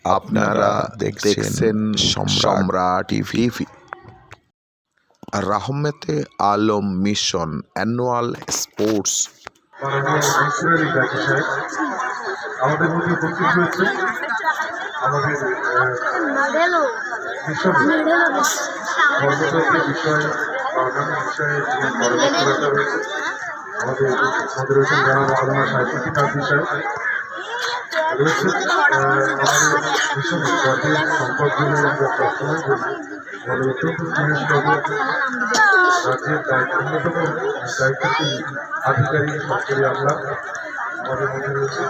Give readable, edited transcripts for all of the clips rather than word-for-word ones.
আপনারা দেখছেন Samrat TV. Rahmate Alam mission annual sports. আমাদের মধ্যে উপস্থিত হয়েছে আমাদের ধর্মতত্ত্বের বিষয়ে অন্যান্য বিষয়ে পরামর্শ হয়েছে। আমাদের রয়েছেন যারা আলোচনা সাহিত্য তার বিষয় রয়েছে আমাদের মিশনে জাতীয় সম্পদগুলো আমরা সবসময় বলি আমাদের অত্যন্ত সুনিশ্চিত রাজ্যের অন্যতম দায়িত্বশীল আধিকারিক সরকারি আমরা আমাদের মধ্যে রয়েছে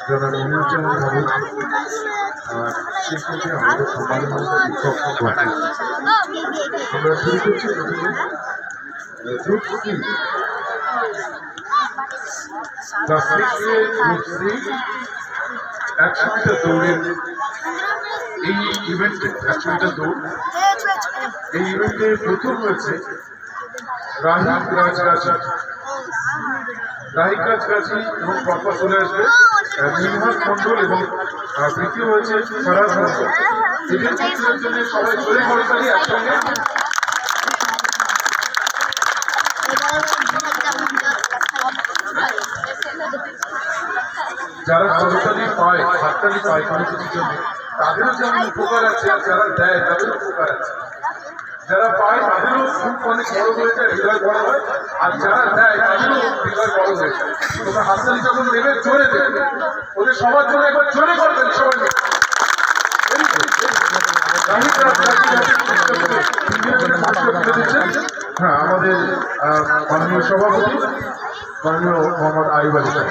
যারা নির্বাচন ভাবে শেষ পর্যন্ত আমাদের সম্মানের মধ্যে শিক্ষক আমরা শুরু করছি গ্রুপ সি একশো মিটার দৌড়ের এই ইভেন্টে 100 মিটার দৌড় এই ইভেন্টে প্রথম হয়েছে রাহিক রাজগাছি এবং পরপর চলে আসবে নির্ভাস মন্ডল এবং তৃতীয় হয়েছে ফরাজ মন্ডল। এদের জন্য সবাই চলে করতালি একসঙ্গে যারা করতালি পায় হাততালি পায় কোনো কিছুর জন্য তাদেরও যেমন উপকার আছে আর যারা দেয় তাদেরও উপকার আছে। যারা পায় তাদেরও খুব অনেক বড় হয়ে যায়, হৃদয় বড় হয়, আর যারা দেয় তাদেরও হৃদয় বড় হয়ে যায়। তোমরা হাততালি যখন নেবে জোরে দেবে, ওদের সবার জন্য একবার জোরে করবেন সবাই মিলে। হ্যাঁ, আমাদের মাননীয় সভাপতি মাননীয় মোহাম্মদ আইয়ুব আলী সাহেব।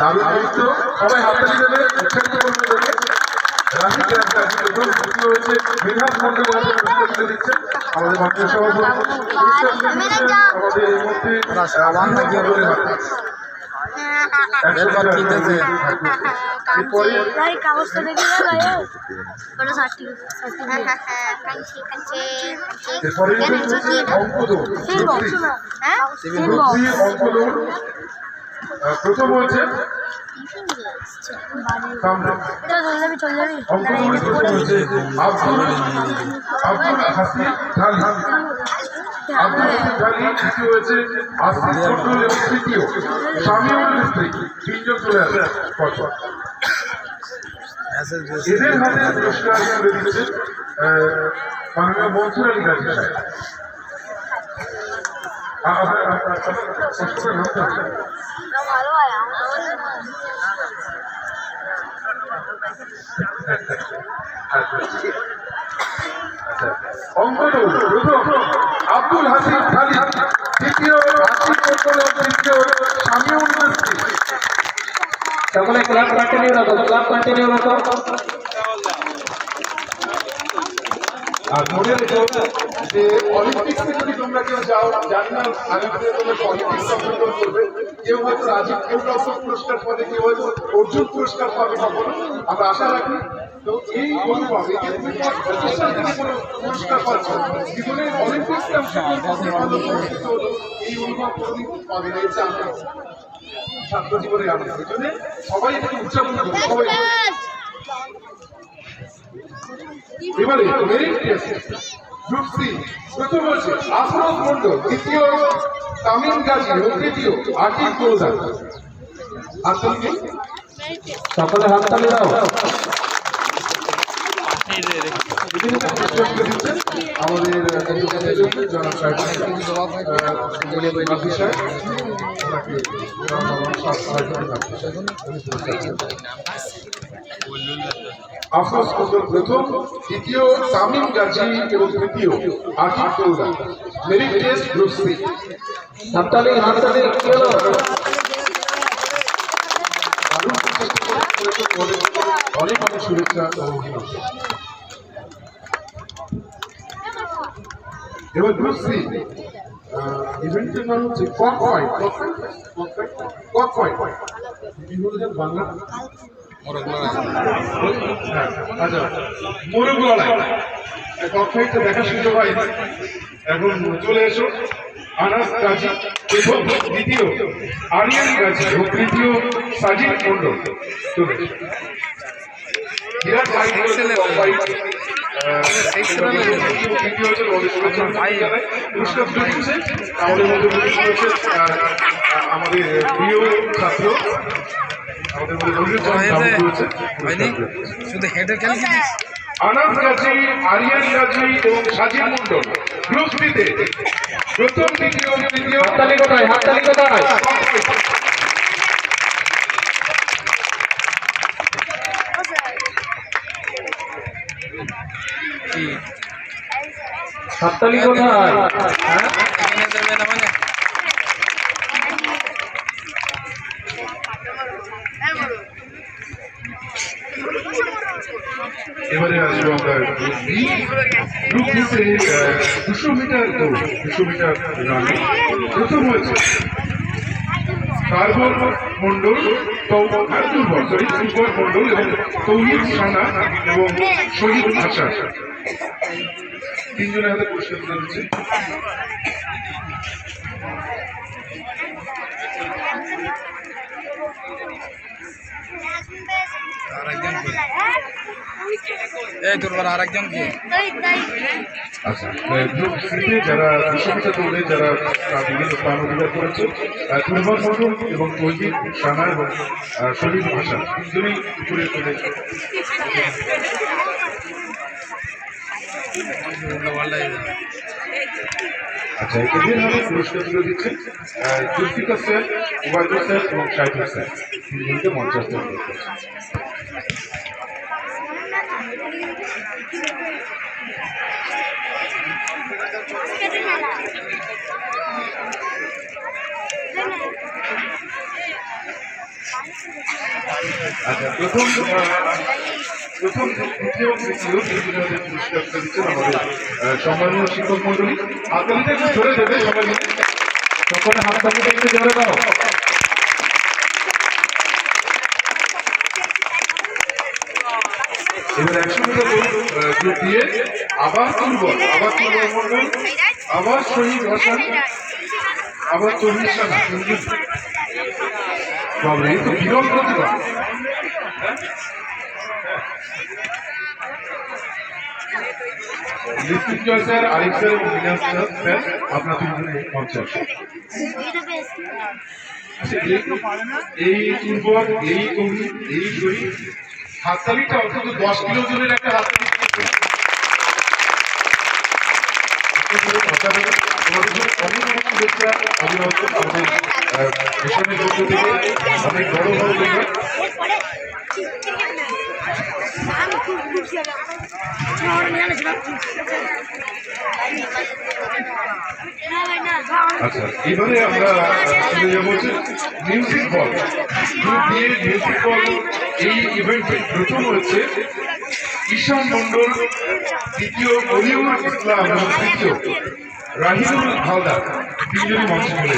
দায়িত্ব সবাই হাততালি দেবে, উৎসাহিত করতে দেবে। রাশিদ রাজগাছি প্রথম, দ্বিতীয় হচ্ছে বিভাস মন্ডল দিচ্ছেন আমাদের মাননীয় সভাপতি। আমাদের এই মধ্যে প্রথম হয়েছে আব্দুল হাসিব ঢালি, দ্বিতীয় হয়েছে আসিফ মন্ডল এবং তৃতীয় শামিউল মিস্ত্রি। তিনজন চলে আসে পরপর। এদের হাতে পুরস্কার তুলে দিচ্ছেন মাননীয় মনসুর আলী গাজী সাহেব। অঙ্কদৌড় প্রথম আব্দুল হাসিব ঢালি, দ্বিতীয় আসিফ মন্ডল এবং তৃতীয় শামিউল মিস্ত্রি। সকলে ক্লাব কন্টিনিউ রাখো। আর মনে রেখো যে অলিম্পিক্সে যদি তোমরা কেউ যাও, জানি না আগামীতে তোমরা অলিম্পিক্স অংশগ্রহণ করবে, কেউ হয়তো রাজীব খেলরত্ন পুরস্কার পাবে, কেউ হয়তো অর্জুন পুরস্কার পাবে, কখনো আমরা আশা রাখি। তো এই অনুভব এই যে তুমি প্রতিষ্ঠান থেকে কোনো পুরস্কার পাচ্ছ, জীবনে অলিম্পিক্সে এই অনুভব কোনোদিন পাবে না। এই যে আমরা ছাত্র জীবনে আনন্দ, এই জন্য সবাই এটাকে উদযাপন করবে। সবাই এবারে মেরিট টেস্ট গ্রুপ সি প্রথম হচ্ছে আফরোজ মন্ডল, দ্বিতীয় তামিম গাজী এবং তৃতীয় আকিব গোলদার। সকলে হাততালি দাও। আমাদের জনাব সাহেব আফরোজ মন্ডল প্রথম, দ্বিতীয় তামিম গাজী এবং তৃতীয় Akib Goldar. Merit test group C. হাততালি কি হলো? অনেক অনেক শুভেচ্ছা ও অভিনন্দন। এবার গ্রুপ সি ইভেন্টের নাম হচ্ছে কক ফাইট। বাংলা মোরগ লড়াই। ককফাইটটা দেখার সুযোগ হয় এখন চলে এসো আনাস গাজী এবং দ্বিতীয় আরিয়ান গাজী এবং তৃতীয় সাজিদ মন্ডল চলে এসো বিরাট ফাইট হয়েছে ককফাইট তৃতীয় হচ্ছে পুরস্কার তুলে দিচ্ছে আমাদের মধ্যে রয়েছে আমাদের প্রিয় ছাত্র আমাদের মধ্যে শুধু হেডের খেলা আনাস গাজী আরিয়ান গাজী এবং সাজিদ মন্ডল গ্রুপ বিতে প্রথম দ্বিতীয় তৃতীয় হাততালি কোথায় হাততালি কোথায় হাততালি কোথায় হ্যাঁ এখানে দেবে না মানে এবারে আসবো আমরা গ্রুপ বিতে 200 মিটার দৌড় 200 মিটার রানে প্রথম হয়েছে কার্বন মন্ডল মন্ডল এবং তৌহিদ সানা এবং শহীদ ভাষা তিনজনের হাতে পুরস্কার তুলে দিচ্ছে আরেকজন এই দুর্বার আরেকজন কি আচ্ছা গ্রুপ সিতে যারা 200 মিটার দৌড়ে যারা বিভিন্ন স্থান অধিকার করেছে তুলমান মন্ডল এবং তৌহিদ সানা এবং শহীদ ভাষা তিনজনই উপরে চলেছে আচ্ছা এদের নামে পুরস্কার তুলে দিচ্ছেন জুলফিকার স্যার ওবায়দুল স্যার এবং শাহিদুল স্যার তিনজনকে মঞ্চস্থ করছে আচ্ছা প্রথম দ্বিতীয় তৃতীয় তিনজনের পুরস্কার দিচ্ছেন আমাদের সম্মানীয় শিক্ষক মন্ডলী হাততালিটা একটু জোরে দেবে সবাই মিলে সকলে হাততালিটা একটু জোরে দাও এবার 100 মিটার গ্রুপ দিয়ে আবার তুলবল মন্ডল আবার শহীদ হাসান আবার তৌহিদ সানা বাবরে এই তো বিরল প্রতিভা লিস্টিক স্যার আরিফ স্যার এবং মিনাস স্যার আপনার তিনজনে মঞ্চে আসেন এই তুলবল এই তৌহিদ এই শহীদ হাততালিটা অন্তত 10 কিলো ওজনের একটা হাততালি অভিনন্দন আমাদের মিশনের পক্ষ থেকে অনেক বড় আচ্ছা এবারে আমরা চলে যাবো মিউজিক বল গ্রুপ দিয়ে মিউজিক বল এই ইভেন্টে প্রথম হচ্ছে ঈশান মন্ডল দ্বিতীয় অলিউল ইসলাম এবং তৃতীয় রাহিদুল হালদার তিনজনই মঞ্চে চলে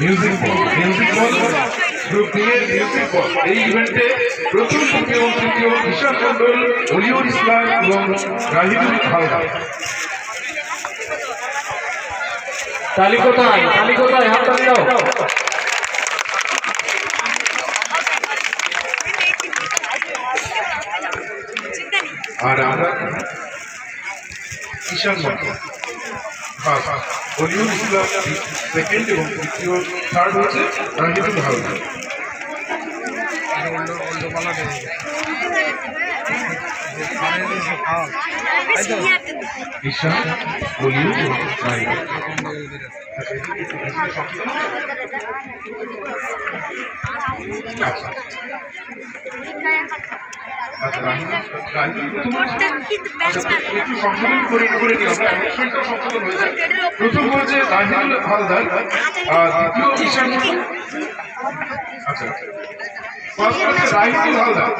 মিউজিক বল গ্রুপ দিয়ে মিউজিক বল এই ইভেন্টে প্রথম দ্বিতীয় এবং তৃতীয় ঈশান মন্ডল অলিউল ইসলাম এবং রাহিদুল হালদার তালি কোথায় হাততালি দাও আর আমরা ঈশান মন্ডল অলিউল ইসলাম সেকেন্ড এবং তৃতীয় থার্ড হচ্ছে রাহিদুল হালদার ঈশান অলিউল এবং রাহিদুল আচ্ছা একটু সংশোধন করে নিই আমরা অ্যানাউন্সমেন্টটা সংশোধন হয়েছে প্রথম হয়েছে রাহিদুল হালদার আর দ্বিতীয় ঈশান আচ্ছা ফার্স্ট হচ্ছে রাহিদুল হালদার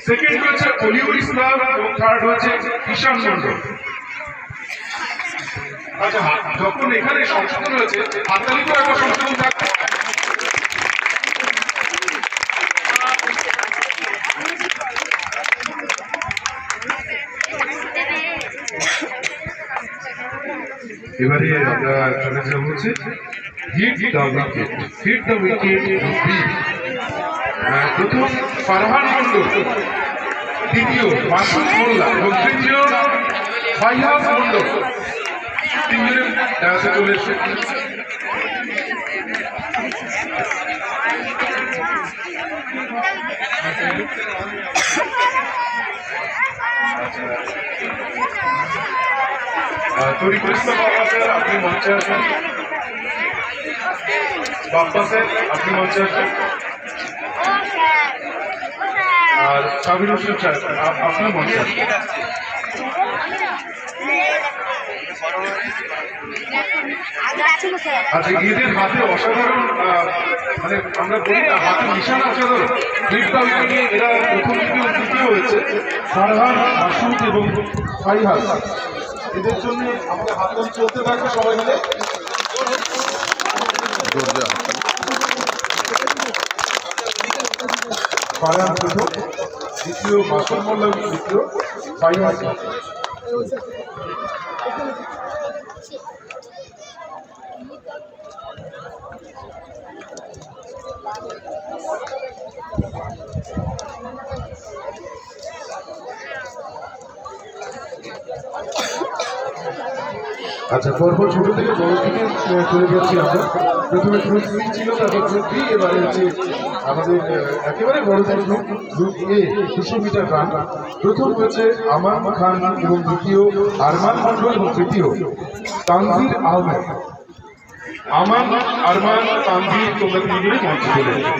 সেকেন্ড হচ্ছে অলিউল ইসলাম এবং থার্ড হচ্ছে ঈশান মন্ডল আচ্ছা, যখন এখানে সংশোধন হয়েছে হাততালি করে একটা সংশোধন থাকবে। এবারে আমরা চলে যাব হচ্ছে hit the wicket. Hit the wicket প্রথম ফারহান মন্ডল, দ্বিতীয় মাসুদ মোল্লা এবং তৃতীয় ফাইয়াজ মন্ডল। তিনজনে ডায়াসে চলে এসে তরিকুল ইসলাম বাবা স্যার, আপনি মঞ্চে আসেন। বাপ্পা স্যার, আপনি মঞ্চে আসেন। আর সাবির হোসেন স্যার, আপনার মঞ্চে আসেন। আচ্ছা, এদের হাতে অসাধারণ, মানে আমরা বলি না হাতে নিশানা অসাধারণ। নিয়ে এরা প্রথম দ্বিতীয় হয়েছে ফারহান, মাসুদ এবং ফাইহাজ। এদের জন্য আমাদের হাততালি চলতে থাকবে সবাই মিলে। ফারহান প্রথম, দ্বিতীয় মাসুদ মোল্লা, তৃতীয় ফাইহাজ। আচ্ছা, পরপর ছোট থেকে বড় থেকে চলে যাচ্ছি আমরা। প্রথমে গ্রুপ সি ছিল, তারপর গ্রুপ বি, এবারে হচ্ছে আমাদের একেবারে বড় গ্রুপ এ 200 মিটার রান। প্রথম হচ্ছে আমান খান এবং দ্বিতীয় আরমান মন্ডল এবং তৃতীয় তানজির আহমেদ। আমান, আরমান, তানজির, তোমরা তিনজনই মঞ্চে চলে এসো।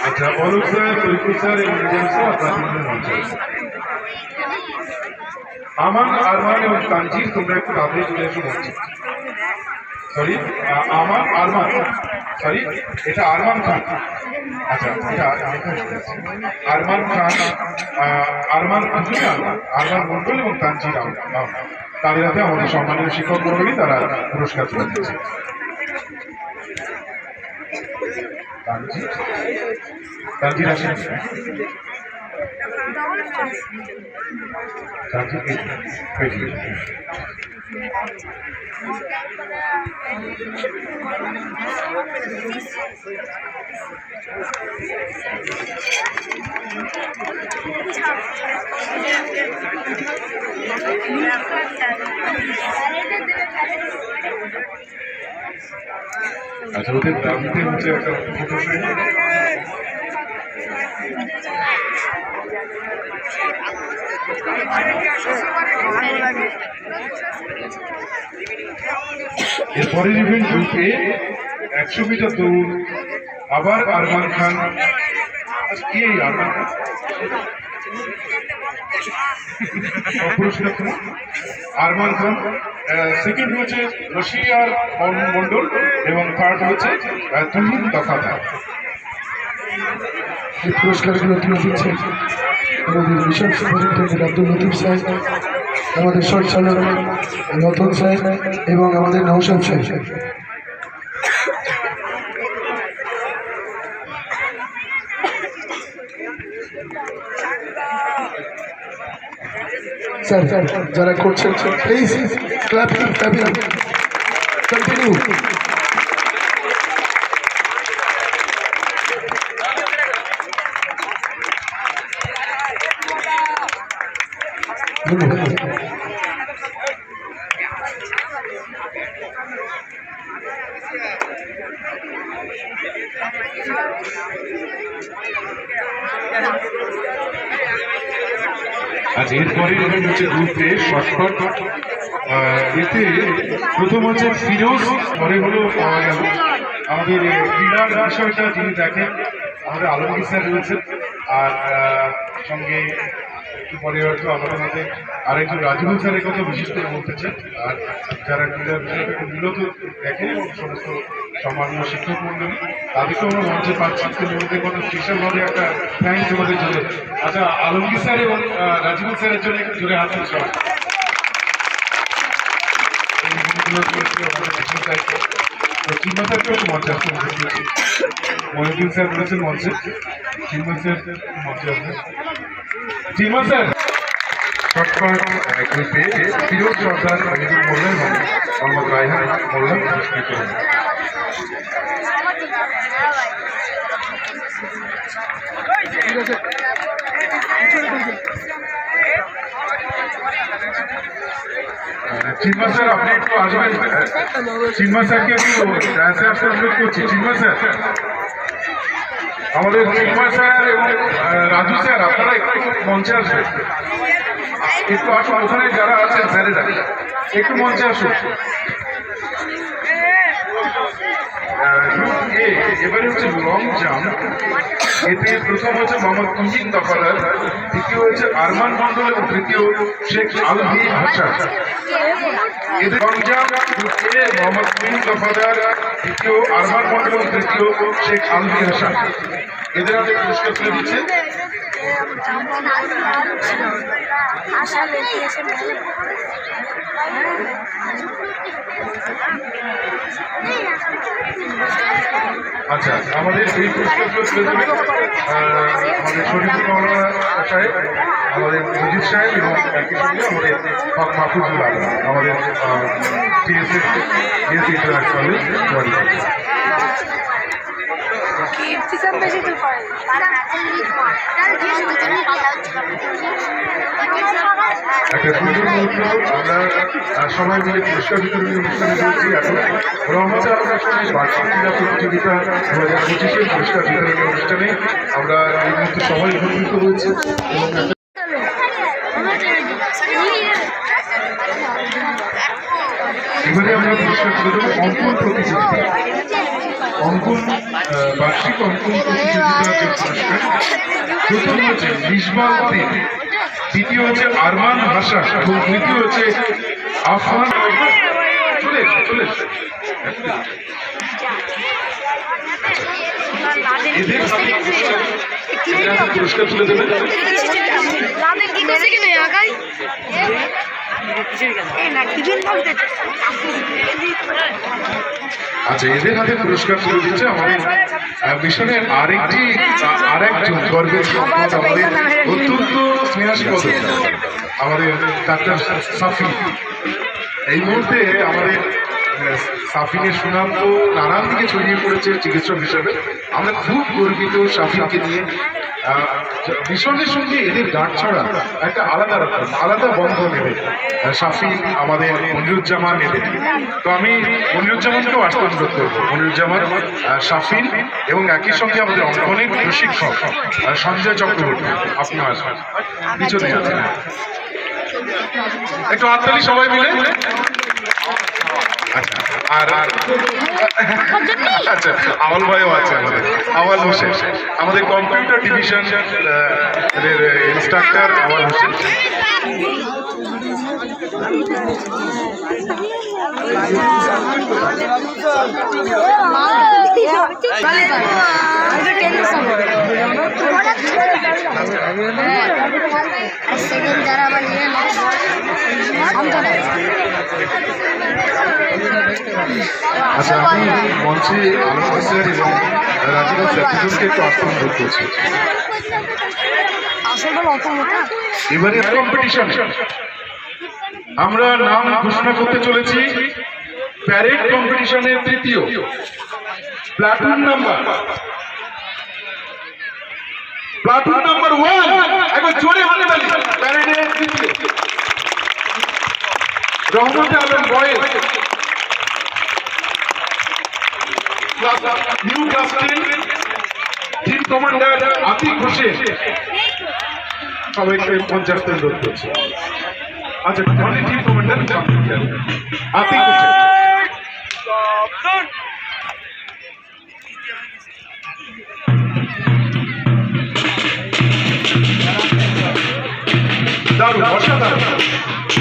আচ্ছা, অলোক স্যার, তরিকুল স্যার এবং নিজাম স্যার, আপনারা তিনজন মঞ্চে এসো। আমান, আরমান এবং তানজির, তোমরা একটু তাড়াতাড়ি চলে এসো মঞ্চে। সরি, আমান, আরমান, সরি, এটা আরমান খান। আচ্ছা, এটা আরমান খান, আরমান মন্ডল এবং তানজির আহমেদ। তাদের হাতে আমাদের সম্মানীয় শিক্ষক মণ্ডলী তারা পুরস্কার তুলে দিচ্ছে। তানজির আসেন। আচ্ছা, ওদের দাবিতে হচ্ছে একটা ফটো সেশন। এরপরের ইভেন্ট গ্রুপে 100 মিটার দৌড়, আবার আরমান খান। কি এই আরমান খান পুরস্কার? আরমান খান। সেকেন্ড হচ্ছে রশিয়ার মন্ডল এবং থার্ড হচ্ছে তুহিন দফাদার। এই পুরস্কারগুলো তুলে দিচ্ছেন আমাদের mission superintendent Abdul Latif sir, আমাদের সঞ্চালক রতন স্যার এবং আমাদের নওশাদ স্যার। স্যার, যারা করছেন প্লিজ ক্ল্যাপিং কন্টিনিউ। আচ্ছা, এরপরে হচ্ছে গ্রুপে শর্টকাট। এতে প্রথম হচ্ছে ফিরোজ, পরে হলো আমাদের ক্রীড়ার বিষয়টা যিনি দেখেন আমাদের আলমগীর স্যার রয়েছেন, আর সঙ্গে একটু পরে হয়তো আমাদের মধ্যে আরেকজন রাজীবন স্যারের কথা বিশেষ করে বলতে চান। আর যারা ক্রীড়ার বিষয়টাকে মূলত দেখেন এবং সমস্ত সম্মানীয় শিক্ষক মন্ডলী, তাদেরকেও আমরা মঞ্চে পাচ্ছি, কিন্তু ওদের কোনো বিশালভাবে একটা থ্যাংকস আমাদের জন্য। আচ্ছা, আলমগীর স্যার এবং রাজীবুল স্যারের জন্য একটু জোরে হাত তুলছি। চিন্ময় স্যারকে একটু মঞ্চে আসতে বলেছি, মহিউদ্দিন স্যার বলেছেন মঞ্চে, চিন্ময় স্যার মঞ্চে আসবেন। চিন্ময় স্যার শর্টকাট গ্রুপে ফিরোজ সর্দার মহিউদ্দিন মোল্লা এবং মোহাম্মদ রায়হান মোল্লা পুরস্কৃত হলেন। চিন্ময় স্যার আপনি একটু আসবেন, চিন্ময় স্যারকে একটু ডান্সে আসতে অনুরোধ করছি। চিন্ময় স্যার, আমাদের চিন্ময় স্যার এবং রাজু স্যার আপনারা একটু মঞ্চে আসবেন, একটু আসুন, ওখানে যারা আছেন স্যারেরা একটু মঞ্চে আসুন। এবারে হচ্ছে লং জাম্প, এতে প্রথম হচ্ছে মোহাম্মদ তুহিন দফাদার, দ্বিতীয় হচ্ছে আরমান মন্ডল এবং তৃতীয় শেখ আলভি হাসান। এদের লং জাম্প গ্রুপে মোহাম্মদ তুহিন দফাদার, দ্বিতীয় আরমান মন্ডল এবং তৃতীয় শেখ আলভি হাসান। এদের হাতে পুরস্কার তুলে দিচ্ছে। আচ্ছা, আমাদের এই পুরস্কারগুলো তুলে দেবেন আমাদের শরীফুল মৌলানা সাহেব, আমাদের মজিদ সাহেব এবং একই সঙ্গে আমাদের মাহফুজুল আলম, আমাদের টিএসএস ইন্টারন্যাশনালের বডি। একটা সুন্দর মুহূর্ত আমরা সবাই মিলে পুরস্কার বিতরণী অনুষ্ঠানে চলছি। এখন রহমত আলোচনায় বার্ষিক ক্রীড়া প্রতিযোগিতা 2025-এর পুরস্কার বিতরণী অনুষ্ঠানে আমরা এই মুহূর্তে সবাই একত্রিত হয়েছি এবং এবারে আমরা পুরস্কার তুলে দেবো অঙ্কন প্রতিযোগিতা। অঙ্কন বার্ষিক অঙ্কন প্রতিযোগিতার যে পুরস্কার, প্রথম হচ্ছে মিসবাহ উদ্দিন, দ্বিতীয় হচ্ছে আরমান হাসান এবং তৃতীয় হচ্ছে আফহান। চলে এদের পুরস্কার তুলে দেবেন। আচ্ছা, এদের হাতে পুরস্কার তুলে দিচ্ছে আমাদের মিশনের আরেকজন গর্বের সম্পদ, আমাদের অত্যন্ত স্নেহাস্পদ আমাদের ডাক্তার সাফি। এই মুহূর্তে আমাদের সাফিনের সুনাম তো নানান দিকে ছড়িয়ে পড়েছে চিকিৎসক হিসেবে। আমরা খুব গর্বিত সাফিনকে নিয়ে। মিশনের সঙ্গে এদের গাঁট ছড়া একটা আলাদা বন্ধন এদের। সাফিন, আমাদের মনিরুজ্জামান এদের। তো আমি মনিরুজ্জামানকেও আসতে অনুরোধ করবো। মনিরুজ্জামান, সাফিন এবং একই সঙ্গে আমাদের অঙ্কনের প্রশিক্ষক সঞ্জয় চক্রবর্তী, আপনি আসবেন, পিছনে আছেন। একটু হাততালি সবাই মিলে। আচ্ছা, আর আচ্ছা, আমল ভাইও আছে আমাদের, আওয়াল হোসেন, আমাদের কম্পিউটার ডিভিশন ইনস্ট্রাক্টর আওয়াল হোসেন। আচ্ছা, আমি মঞ্চে আলমগীর স্যার এবং রাজীবুল স্যার দুজনকে একটু আসতে অনুরোধ করছি। এবারে কম্পিটিশন আমরা নাম ঘোষণা করতে চলেছি। প্যারেড কম্পিটিশনের তৃতীয় প্লাটুন নাম্বার 1, একবার জোরে হাতে তালি। প্যারেডের তৃতীয় Rahmate Alam boys, new class 10, team commander Atik Hossain. সবাইকে 50 অনুরোধ করছি। আচ্ছা, টিম কমান্ডার আতিক হোসেন। দারুণ, অসাধারণ,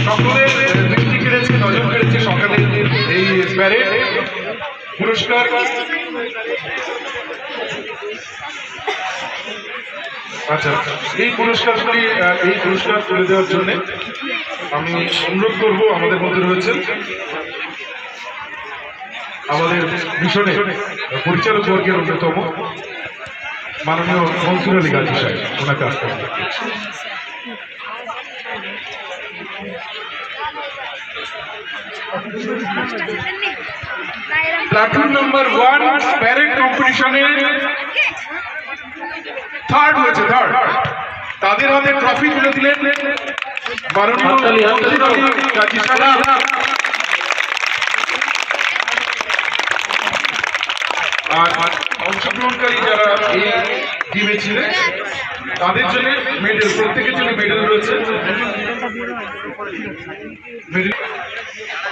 সকলের দৃষ্টি কেড়েছে, নজর কেড়েছে সকালে এই প্যারেড পুরস্কার। পুরস্কার আচ্ছা, এই পুরস্কার তুলে দেওয়ার জন্য আমি অনুরোধ করব, আমাদের মধ্যে রয়েছেন আমাদের মিশনে পরিচালক বর্গের অন্যতম মাননীয় মনসুর আলী গাজী সাহেব, ওনাকে আসতে হবে। প্লাটুন নাম্বার 1 প্যারেড কম্পিটিশনে থার্ড হয়েছে, তাদের হাতে ট্রফি তুলে দিলেন মাননীয় মনসুর আলী গাজী সাহেব। আর অংশগ্রহণকারী যারা এই টিমে ছিলেন তাদের জন্য মেডেল, প্রত্যেকের জন্য মেডেল রয়েছে।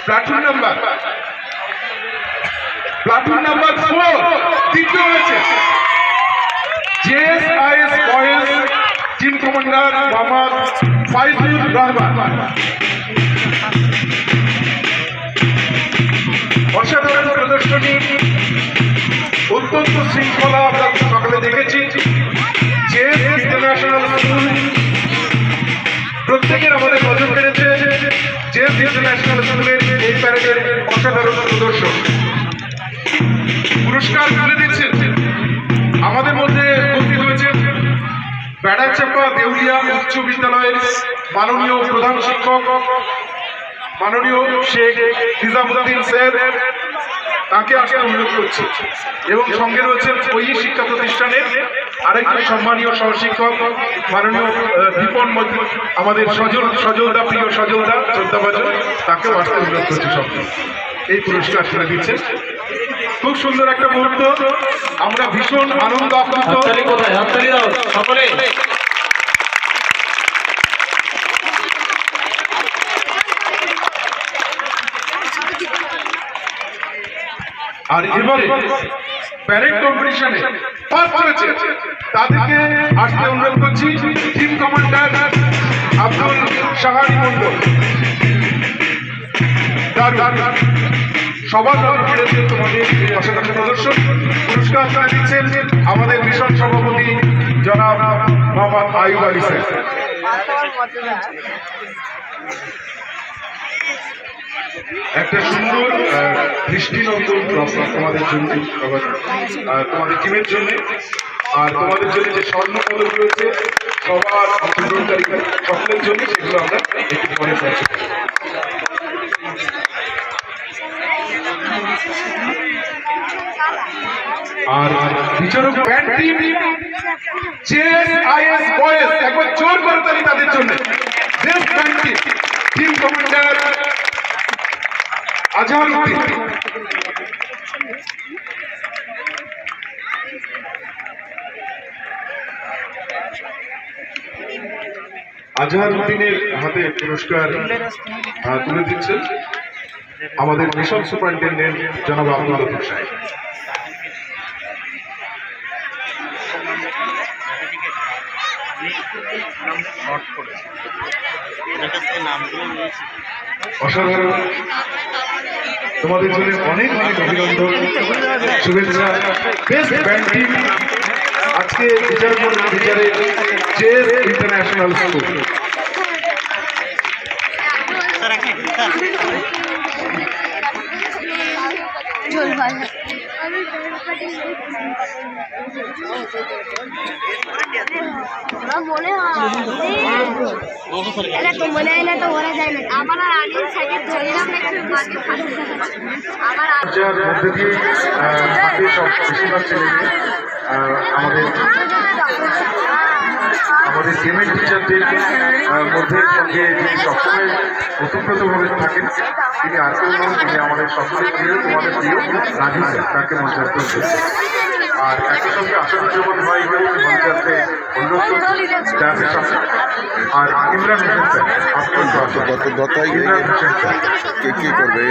প্লাটুন নাম্বার 4 দ্বিতীয় হয়েছে JSIS boys team commander Mohammad Faizur Rahman. অসাধারণ প্রদর্শনী, অত্যন্ত শৃঙ্খলা আমরা সকালে দেখেছি। জেএস ইন্টারন্যাশনাল স্কুল প্রত্যেকের আমাদের নজর কেড়েছে। জেএস ইন্টারন্যাশনাল স্কুলের এই প্যারেডের অসাধারণ প্রদর্শন। পুরস্কার তুলে দিচ্ছেন আমাদের মধ্যে উপস্থিত হয়েছেন বেড়াচাপা দেউলিয়া উচ্চ বিদ্যালয়ের মাননীয় প্রধান শিক্ষক মাননীয় শেখ নিজামুদ্দিন স্যার, তাকে আসতে অনুরোধ করছি। এবং সঙ্গে রয়েছেন ওই শিক্ষা প্রতিষ্ঠানের আরেকজন সম্মানীয় সহশিক্ষক মাননীয় দীপন, আমাদের সজলদা, প্রিয় সজলদা, শ্রদ্ধাভাজন, তাকেও আসতে অনুরোধ করছি। সঙ্গে এই পুরস্কার তুলে দিচ্ছেন। খুব সুন্দর একটা মুহূর্ত, আমরা ভীষণ আনন্দ আপ্লুত। কোথায় হাততালি দাও সকলে। আর এবারে প্যারেড কম্পিটিশনে ফার্স্ট হয়েছে তাদেরকে আসতে অনুরোধ করছি। টিম কমান্ডার আব্দুল সাহারি মন্ডল, সবার নজর কেড়েছে তোমাদের অসাধারণ প্রদর্শন। পুরস্কার দিচ্ছেন আমাদের মিশন সভাপতি জনাব মোহাম্মদ আয়ুব আলী স্যার। একটা সুন্দর দৃষ্টিনন্দন তোমাদের জন্য, তোমাদের টিমের জন্য, আর তোমাদের জন্য যে স্বর্ণ পদক রয়েছে সবার অংশগ্রহণকারী সকলের জন্য, সেগুলো আমরা একটু পরে পৌঁছে। আর বিচারক ব্যান্ড টিম জেএসআইএস বয়েজ, একবার জোর করে তালি তাদের জন্য। JS band team, team commander Azharuddin. আজহারউদ্দিনের হাতে পুরস্কার তুলে দিচ্ছেন আমাদের মিশন সুপারিনটেন্ডেন্ট জনাব আব্দুল লতিফ সাহেব। অসাধারণ, তোমাদের জন্য অনেক অনেক অভিনন্দন, শুভেচ্ছা। বেস্ট ব্যান্ড টিম আজকে বিচারে জেএস ইন্টারন্যাশনাল স্কুল। মনে হয় তো মনে হয় না, তো ওরা যায় না। আমার আর আলির সাইডে ধরিলাম না, একটু বাকি আমার মধ্যে দিয়ে সব বেশিরভাগ ছেলেকে আমাদের পেমেন্ট টিচারদের মধ্যে সঙ্গে যিনি সবসময় ওতপ্রোতভাবে থাকেন, তিনি আর কেউ নন, তিনি আমাদের সবচেয়ে প্রিয়, তোমাদের প্রিয় রাজু স্যার, তাকে মঞ্চায়ন করছেন। আর একই সঙ্গে আশীর্বাদ ভাই মঞ্চাতে অনুরোধ করছেন ডান্সের সাথে। আর ইমরান হোসেন স্যার, আপনার ইমরান হোসেন স্যার কি করবে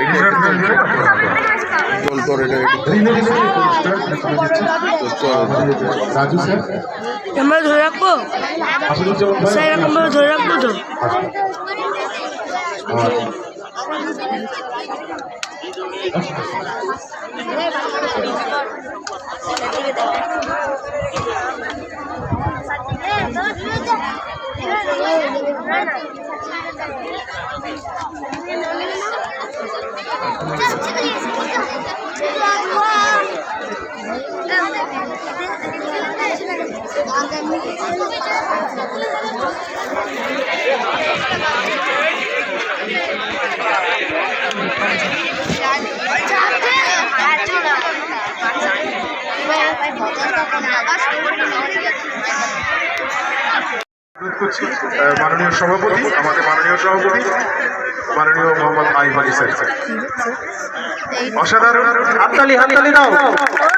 রাজু স্যার, আমরা ধরে রাখবো স্যার, এরকম ভাবে ধরে রাখবো তো। মাননীয় সভাপতি, আমাদের মাননীয় সভাপতি মাননীয় মোহাম্মদ আইব আলী স্যার, অসাধারণ হাততালি হাততালি দাও।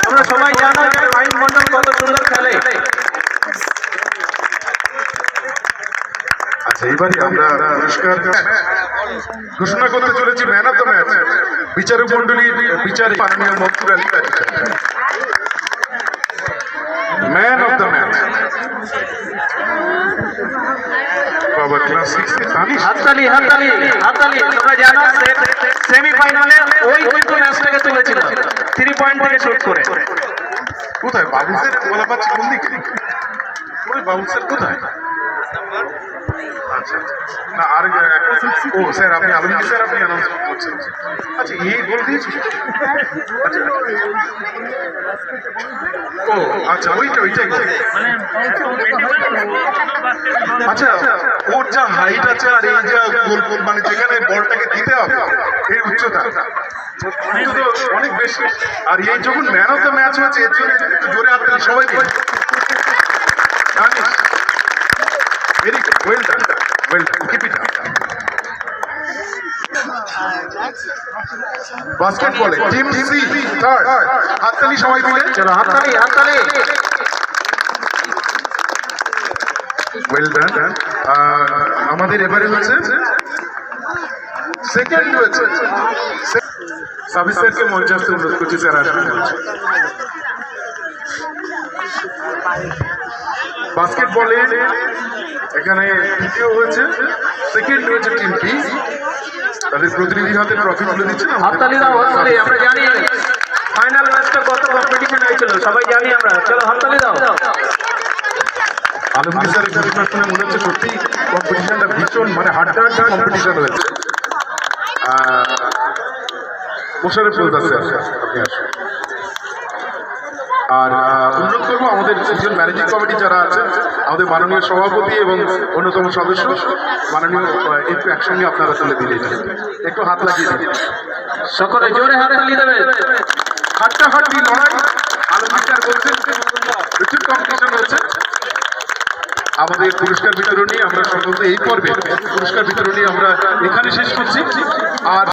তোমরা সবাই জানো যে আইন মন্ডল কত সুন্দর খেলে। আচ্ছা, এবারে আমরা পুরস্কার ঘোষণা করতে চলেছি। ম্যান অফ দ্য ম্যাচ বিচারক মন্ডলীর বিচারে মাননীয় Maksud Ali man of the match বাবা ক্লাস 6 তানিশ। হাততালি হাততালি হাততালি। তোমরা জানো সেমিফাইনালে ওই কিন্তু ম্যাচটাকে তুলেছিল 3 পয়েন্ট থেকে শুট করে। কোথায় বাবুসের বলা পাচ্ছি কোন দিকে? ওই বাবুসের কোথায়? আচ্ছা না, আর ও স্যার আপনি আলমগীর স্যার আপনি অ্যানাউন্সমেন্ট করছেন। আচ্ছা, এই গোল দিয়েছি। ও আচ্ছা, ওইটাই। আচ্ছা, ওর যা হাইট আছে আর এই যা গোল মানে যেখানে বলটাকে দিতে হবে এই উচ্চতা তো অনেক বেশি। আর এই যখন ম্যান অফ দ্য ম্যাচ হয়েছে এর জন্য একটু জোরে হাততালি সবাই দিন। Very good, well done, keep it up. বাস্কেটবলে টিম সি থার্ড, হাততালি সবাই মিলে। চলো হাততালি হাততালি। Well done. আমাদের এবারে হচ্ছে সেকেন্ড হয়েছে সাবির স্যারকে মঞ্চে আসতে অনুরোধ করছি। স্যার আসবেন। বাস্কেটবলে এখানে তৃতীয় হয়েছে, সেকেন্ড হয়েছে টিম বি। তাদের প্রতিনিধি হাতে ট্রফি তুলে দিচ্ছেন। হাততালি দাও হাততালি। আমরা জানি ফাইনাল ম্যাচটা কত কম্পিটিশন হয়েছিল, সবাই জানি আমরা। চলো হাততালি দাও। আলমগীর স্যারের ঘোষণা শুনে মনে হচ্ছে সত্যি কম্পিটিশনটা ভীষণ মানে হাড্ডা কম্পিটিশন হয়েছে। মোশাররফ ফৌজদার স্যার আপনি আসুন। আর অনুরোধ করবো আমাদের দুজন ম্যানেজিং কমিটি যারা আছে, আমাদের মাননীয় সভাপতি এবং অন্যতম সদস্য মাননীয়, একটু একসঙ্গে আপনারা তুলে দিলে একটু হাত লাগিয়ে দিন। সকলে জোরে হাততালি দেবে। হাড্ডাহাড্ডি লড়াই। আলমগীর স্যার বলছেন প্রচুর কম্পিটিশন হচ্ছে। আমাদের পুরস্কার বিতরণী আমরা সম্ভবত এই পর্বে পুরস্কার বিতরণী আমরা এখানে শেষ করছি। আর